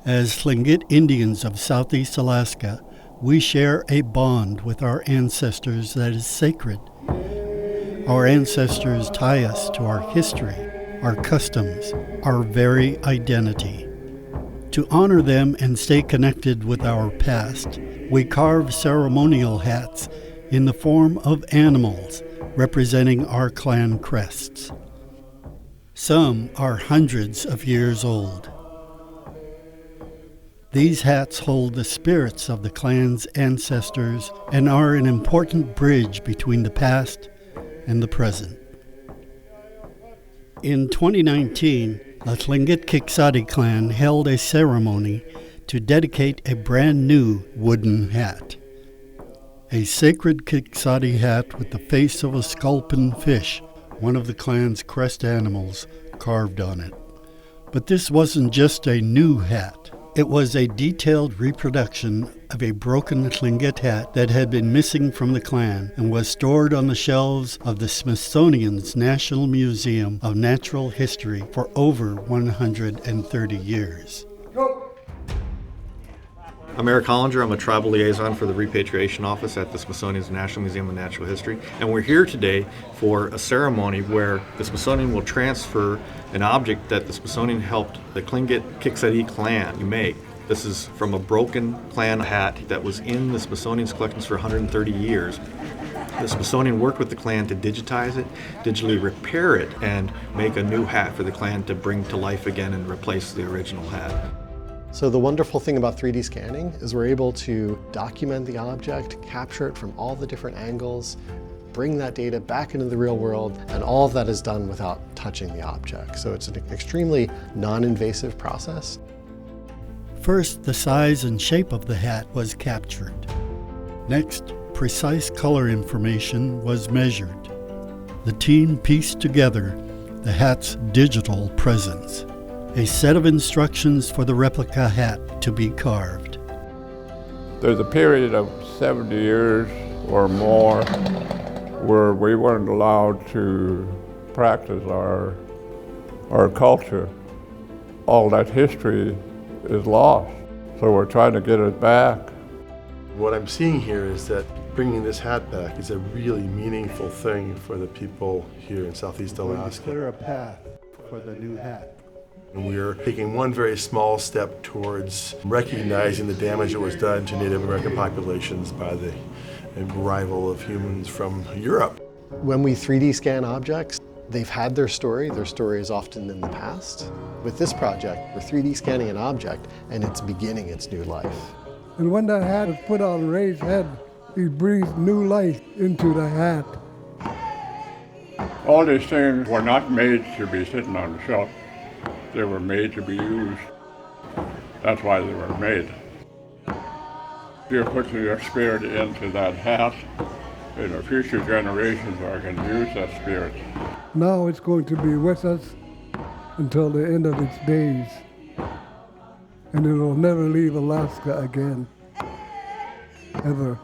As Tlingit Indians of Southeast Alaska, we share a bond with our ancestors that is sacred. Our ancestors tie us to our history, our customs, our very identity. To honor them and stay connected with our past, we carve ceremonial hats in the form of animals representing our clan crests. Some are hundreds of years old. These hats hold the spirits of the clan's ancestors and are an important bridge between the past and the present. In 2019, the Tlingit Kiks.ádi clan held a ceremony to dedicate a brand new wooden hat. A sacred Kiks.ádi hat with the face of a sculpin fish, one of the clan's crest animals, carved on it. But this wasn't just a new hat. It was a detailed reproduction of a broken Tlingit hat that had been missing from the clan and was stored on the shelves of the Smithsonian's National Museum of Natural History for over 130 years. I'm Eric Hollinger. I'm a tribal liaison for the repatriation office at the Smithsonian's National Museum of Natural History. And we're here today for a ceremony where the Smithsonian will transfer an object that the Smithsonian helped the Tlingit Kiks.ádi clan make. This is from a broken clan hat that was in the Smithsonian's collections for 130 years. The Smithsonian worked with the clan to digitize it, digitally repair it, and make a new hat for the clan to bring to life again and replace the original hat. So the wonderful thing about 3D scanning is we're able to document the object, capture it from all the different angles, bring that data back into the real world, and all of that is done without touching the object. So it's an extremely non-invasive process. First, the size and shape of the hat was captured. Next, precise color information was measured. The team pieced together the hat's digital presence. A set of instructions for the replica hat to be carved. There's a period of 70 years or more where we weren't allowed to practice our culture. All that history is lost, so we're trying to get it back. What I'm seeing here is that bringing this hat back is a really meaningful thing for the people here in Southeast Alaska. Clear a path for the new hat. And we're taking one very small step towards recognizing the damage that was done to Native American populations by the arrival of humans from Europe. When we 3D scan objects, they've had their story. Their story is often in the past. With this project, we're 3D scanning an object and it's beginning its new life. And when that hat is put on Ray's head, he breathes new life into the hat. All these things were not made to be sitting on the shelf. They were made to be used. That's why they were made. You're putting your spirit into that hat, and the future generations are going to use that spirit. Now it's going to be with us until the end of its days. And it will never leave Alaska again, ever.